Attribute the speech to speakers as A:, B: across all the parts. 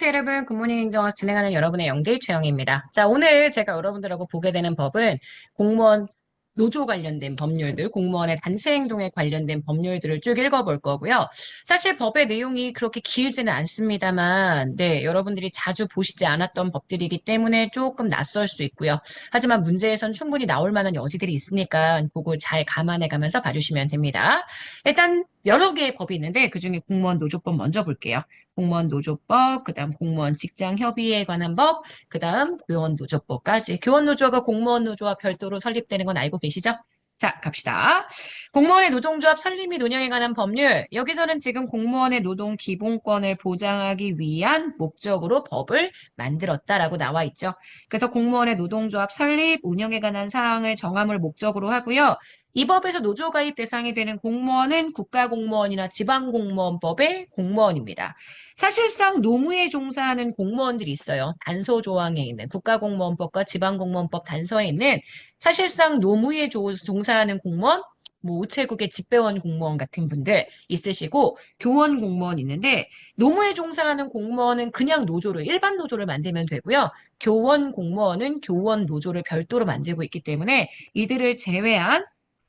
A: 안녕하세요, 여러분. 굿모닝 행정학 진행하는 여러분의 영대의 최영입니다. 자, 오늘 제가 여러분들하고 보게 되는 법은 공무원 노조 관련된 법률들, 공무원의 단체 행동에 관련된 법률들을 쭉 읽어볼 거고요. 사실 법의 내용이 그렇게 길지는 않습니다만, 네, 여러분들이 자주 보시지 않았던 법들이기 때문에 조금 낯설 수 있고요. 하지만 문제에선 충분히 나올 만한 여지들이 있으니까 그거 잘 감안해 가면서 봐주시면 됩니다. 일단 여러 개의 법이 있는데 그중에 공무원 노조법 먼저 볼게요. 공무원 노조법, 그다음 공무원 직장 협의에 관한 법, 그다음 교원 노조법까지. 교원 노조가 공무원 노조와 별도로 설립되는 건 알고 계시죠? 자, 갑시다. 공무원의 노동조합 설립 및 운영에 관한 법률. 여기서는 지금 공무원의 노동 기본권을 보장하기 위한 목적으로 법을 만들었다라고 나와 있죠. 그래서 공무원의 노동조합 설립, 운영에 관한 사항을 정함을 목적으로 하고요. 이 법에서 노조 가입 대상이 되는 공무원은 국가공무원이나 지방공무원법의 공무원입니다. 사실상 노무에 종사하는 공무원들이 있어요. 단서 조항에 있는 국가공무원법과 지방공무원법 단서에 있는 사실상 노무에 종사하는 공무원, 뭐 우체국의 집배원 공무원 같은 분들 있으시고 교원 공무원 있는데 노무에 종사하는 공무원은 그냥 노조를 일반 노조를 만들면 되고요. 교원 공무원은 교원 노조를 별도로 만들고 있기 때문에 이들을 제외한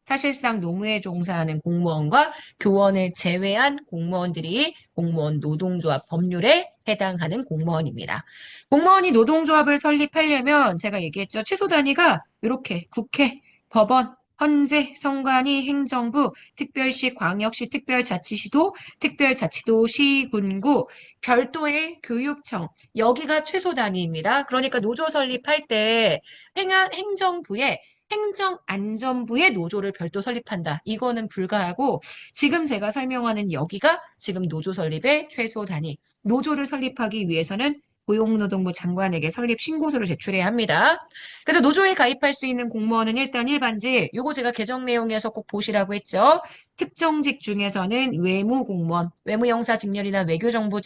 A: 사실상 노무에 종사하는 공무원과 교원을 제외한 공무원들이 공무원 노동조합 법률에 해당하는 공무원입니다. 공무원이 노동조합을 설립하려면 제가 얘기했죠. 최소 단위가 이렇게 국회, 법원, 헌재, 선관위, 행정부, 특별시, 광역시, 특별자치시도, 특별자치도시, 군구, 별도의 교육청, 여기가 최소 단위입니다. 그러니까 노조 설립할 때 행정부에 행정안전부의 노조를 별도 설립한다. 이거는 불가하고 지금 제가 설명하는 여기가 지금 노조 설립의 최소 단위. 노조를 설립하기 위해서는 고용노동부 장관에게 설립 신고서를 제출해야 합니다. 그래서 노조에 가입할 수 있는 공무원은 일단 일반직, 요거 제가 개정 내용에서 꼭 보시라고 했죠. 특정직 중에서는 외무공무원, 외무영사 직렬이나 외교정보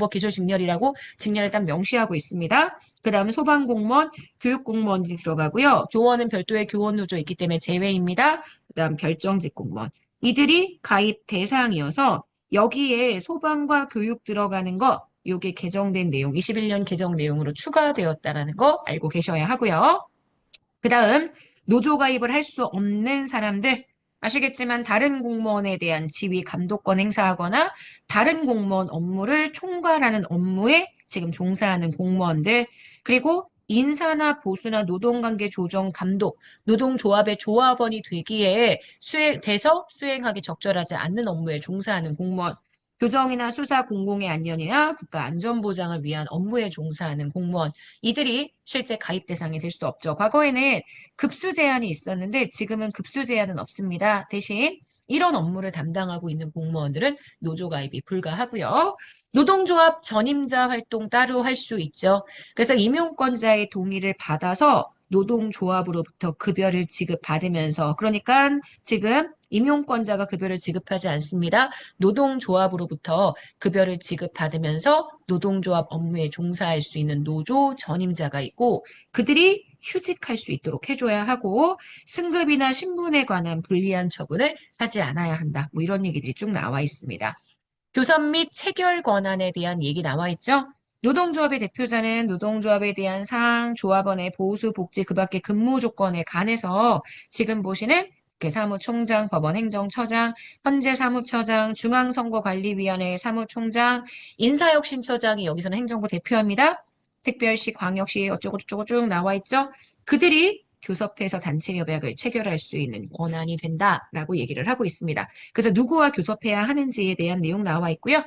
A: 기술 직렬이라고 직렬을 딱 명시하고 있습니다. 그 다음에 소방공무원, 교육공무원들이 들어가고요. 교원은 별도의 교원노조 있기 때문에 제외입니다. 그 다음 별정직 공무원. 이들이 가입 대상이어서 여기에 소방과 교육 들어가는 거 요게 개정된 내용, 21년 개정 내용으로 추가되었다라는 거 알고 계셔야 하고요. 그 다음 노조 가입을 할 수 없는 사람들 아시겠지만 다른 공무원에 대한 지위 감독권 행사하거나 다른 공무원 업무를 총괄하는 업무에 지금 종사하는 공무원들 그리고 인사나 보수나 노동관계 조정 감독, 노동조합의 조합원이 되기에 돼서 수행하기 적절하지 않는 업무에 종사하는 공무원, 교정이나 수사 공공의 안전이나 국가 안전보장을 위한 업무에 종사하는 공무원, 이들이 실제 가입 대상이 될 수 없죠. 과거에는 급수 제한이 있었는데 지금은 급수 제한은 없습니다. 대신 이런 업무를 담당하고 있는 공무원들은 노조 가입이 불가하고요. 노동조합 전임자 활동 따로 할 수 있죠. 그래서 임용권자의 동의를 받아서 노동조합으로부터 급여를 지급받으면서 그러니까 지금 임용권자가 급여를 지급하지 않습니다. 노동조합으로부터 급여를 지급받으면서 노동조합 업무에 종사할 수 있는 노조 전임자가 있고 그들이 휴직할 수 있도록 해줘야 하고 승급이나 신분에 관한 불리한 처분을 하지 않아야 한다. 뭐 이런 얘기들이 쭉 나와 있습니다. 교섭 및 체결 권한에 대한 얘기 나와 있죠. 노동조합의 대표자는 노동조합에 대한 사항, 조합원의 보수, 복지, 그 밖의 근무 조건에 관해서 지금 보시는 사무총장, 법원행정처장, 헌재사무처장, 중앙선거관리위원회 사무총장, 인사혁신처장이 여기서는 행정부 대표합니다. 특별시, 광역시 어쩌고저쩌고 쭉 나와 있죠. 그들이 교섭해서 단체 협약을 체결할 수 있는 권한이 된다라고 얘기를 하고 있습니다. 그래서 누구와 교섭해야 하는지에 대한 내용 나와 있고요.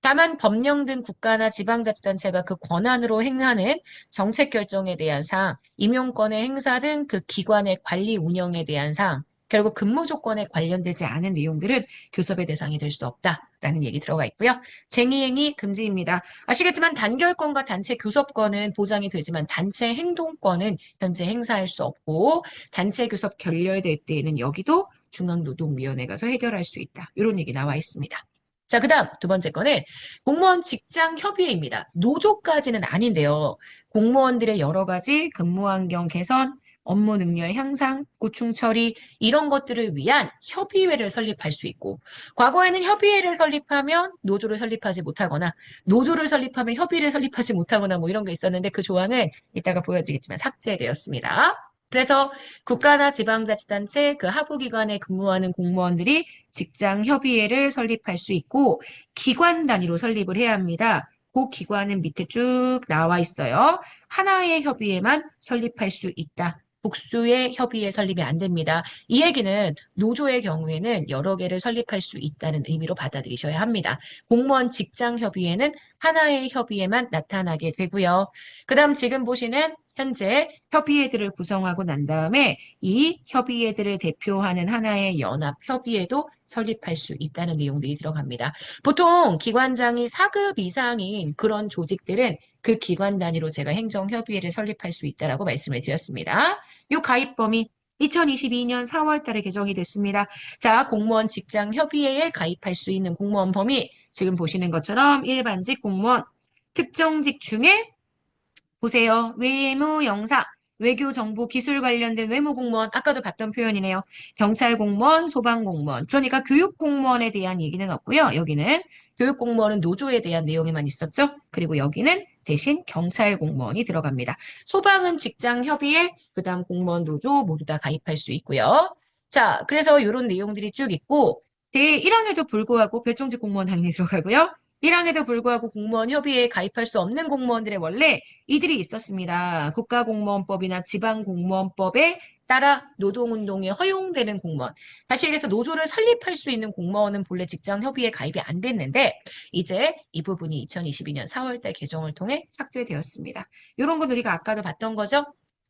A: 다만 법령 등 국가나 지방자치단체가 그 권한으로 행하는 정책 결정에 대한 사항, 임용권의 행사 등 그 기관의 관리 운영에 대한 사항, 결국 근무 조건에 관련되지 않은 내용들은 교섭의 대상이 될 수 없다라는 얘기 들어가 있고요. 쟁의행위 금지입니다. 아시겠지만 단결권과 단체 교섭권은 보장이 되지만 단체 행동권은 현재 행사할 수 없고 단체 교섭 결렬될 때에는 여기도 중앙노동위원회 가서 해결할 수 있다. 이런 얘기 나와 있습니다. 자, 그 다음 두 번째 거는 공무원 직장 협의회입니다. 노조까지는 아닌데요. 공무원들의 여러 가지 근무 환경 개선, 업무 능력 향상, 고충 처리 이런 것들을 위한 협의회를 설립할 수 있고 과거에는 협의회를 설립하면 노조를 설립하지 못하거나 노조를 설립하면 협의를 설립하지 못하거나 뭐 이런 게 있었는데 그 조항은 이따가 보여드리겠지만 삭제되었습니다. 그래서 국가나 지방자치단체 그 하부기관에 근무하는 공무원들이 직장협의회를 설립할 수 있고 기관 단위로 설립을 해야 합니다. 그 기관은 밑에 쭉 나와 있어요. 하나의 협의회만 설립할 수 있다. 복수의 협의회 설립이 안 됩니다. 이 얘기는 노조의 경우에는 여러 개를 설립할 수 있다는 의미로 받아들이셔야 합니다. 공무원 직장협의회는 하나의 협의회만 나타나게 되고요. 그 다음 지금 보시는 현재 협의회들을 구성하고 난 다음에 이 협의회들을 대표하는 하나의 연합협의회도 설립할 수 있다는 내용들이 들어갑니다. 보통 기관장이 4급 이상인 그런 조직들은 그 기관 단위로 제가 행정협의회를 설립할 수 있다라고 말씀을 드렸습니다. 요 가입 범위 2022년 4월 달에 개정이 됐습니다. 자, 공무원 직장협의회에 가입할 수 있는 공무원 범위 지금 보시는 것처럼 일반직 공무원, 특정직 중에 보세요. 외무 영사, 외교 정보 기술 관련된 외무 공무원, 아까도 봤던 표현이네요. 경찰 공무원, 소방 공무원. 그러니까 교육 공무원에 대한 얘기는 없고요. 여기는 교육 공무원은 노조에 대한 내용에만 있었죠. 그리고 여기는 대신 경찰 공무원이 들어갑니다. 소방은 직장 협의회, 그다음 공무원 노조 모두 다 가입할 수 있고요. 자, 그래서 이런 내용들이 쭉 있고 제1항에도 불구하고 별정직 공무원 당연히 들어가고요. 1항에도 불구하고 공무원 협의회에 가입할 수 없는 공무원들의 원래 이들이 있었습니다. 국가공무원법이나 지방공무원법에 따라 노동운동에 허용되는 공무원. 다시 얘기해서 노조를 설립할 수 있는 공무원은 본래 직장협의회에 가입이 안 됐는데 이제 이 부분이 2022년 4월달 개정을 통해 삭제되었습니다. 이런 건 우리가 아까도 봤던 거죠.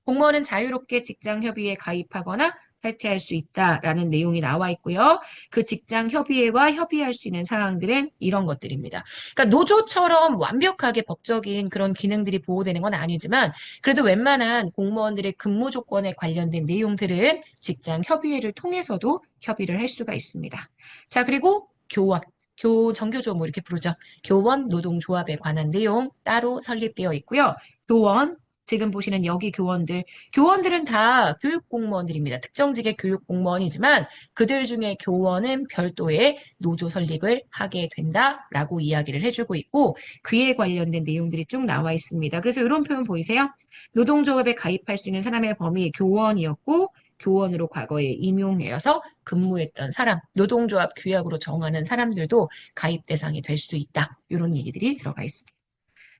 A: 공무원은 자유롭게 직장협의회에 가입하거나 탈퇴할 수 있다라는 내용이 나와 있고요. 그 직장협의회와 협의할 수 있는 사항들은 이런 것들입니다. 그러니까 노조처럼 완벽하게 법적인 그런 기능들이 보호되는 건 아니지만 그래도 웬만한 공무원들의 근무 조건에 관련된 내용들은 직장협의회를 통해서도 협의를 할 수가 있습니다. 자, 그리고 교원. 정교조 뭐 이렇게 부르죠. 교원 노동조합에 관한 내용 따로 설립되어 있고요. 교원 지금 보시는 여기 교원들은 다 교육공무원들입니다. 특정직의 교육공무원이지만 그들 중에 교원은 별도의 노조 설립을 하게 된다라고 이야기를 해주고 있고 그에 관련된 내용들이 쭉 나와 있습니다. 그래서 이런 표현 보이세요? 노동조합에 가입할 수 있는 사람의 범위 교원이었고 교원으로 과거에 임용되어서 근무했던 사람, 노동조합 규약으로 정하는 사람들도 가입 대상이 될 수 있다. 이런 얘기들이 들어가 있습니다.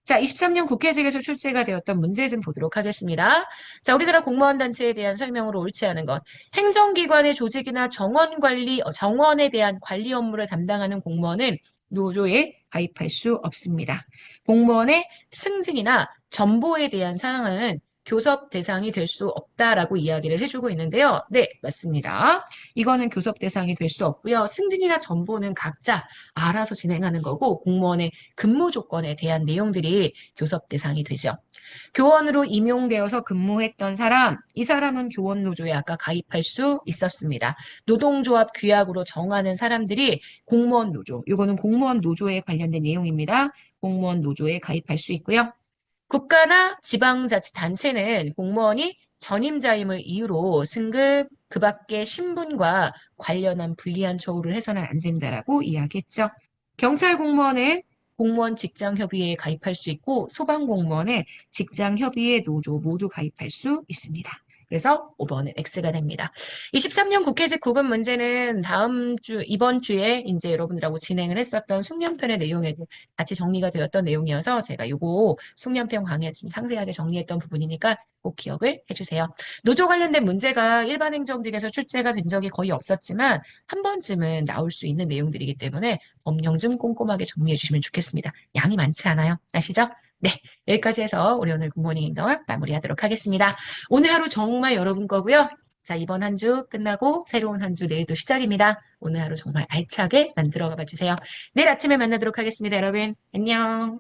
A: 자, 23년 국회직에서 출제가 되었던 문제 좀 보도록 하겠습니다. 자, 우리나라 공무원 단체에 대한 설명으로 옳지 않은 것. 행정기관의 조직이나 정원에 대한 관리 업무를 담당하는 공무원은 노조에 가입할 수 없습니다. 공무원의 승진이나 전보에 대한 사항은 교섭 대상이 될 수 없다라고 이야기를 해주고 있는데요. 네, 맞습니다. 이거는 교섭 대상이 될 수 없고요. 승진이나 전보는 각자 알아서 진행하는 거고 공무원의 근무 조건에 대한 내용들이 교섭 대상이 되죠. 교원으로 임용되어서 근무했던 사람, 이 사람은 교원 노조에 아까 가입할 수 있었습니다. 노동조합 규약으로 정하는 사람들이 공무원 노조, 이거는 공무원 노조에 관련된 내용입니다. 공무원 노조에 가입할 수 있고요. 국가나 지방자치단체는 공무원이 전임자임을 이유로 승급, 그 밖에 신분과 관련한 불리한 처우를 해서는 안 된다라고 이야기했죠. 경찰 공무원은 공무원 직장협의회에 가입할 수 있고 소방공무원은 직장협의회 노조 모두 가입할 수 있습니다. 그래서 5번은 X가 됩니다. 23년 국회직 구급 문제는 이번 주에 이제 여러분들하고 진행을 했었던 숙련편의 내용에도 같이 정리가 되었던 내용이어서 제가 요거 숙련편 강의에 좀 상세하게 정리했던 부분이니까 꼭 기억을 해주세요. 노조 관련된 문제가 일반 행정직에서 출제가 된 적이 거의 없었지만 한 번쯤은 나올 수 있는 내용들이기 때문에 법령 좀 꼼꼼하게 정리해 주시면 좋겠습니다. 양이 많지 않아요. 아시죠? 네, 여기까지 해서 우리 오늘 굿모닝 행정 마무리하도록 하겠습니다. 오늘 하루 정말 여러분 거고요. 자, 이번 한 주 끝나고 새로운 한 주 내일도 시작입니다. 오늘 하루 정말 알차게 만들어 가 주세요. 내일 아침에 만나도록 하겠습니다, 여러분. 안녕.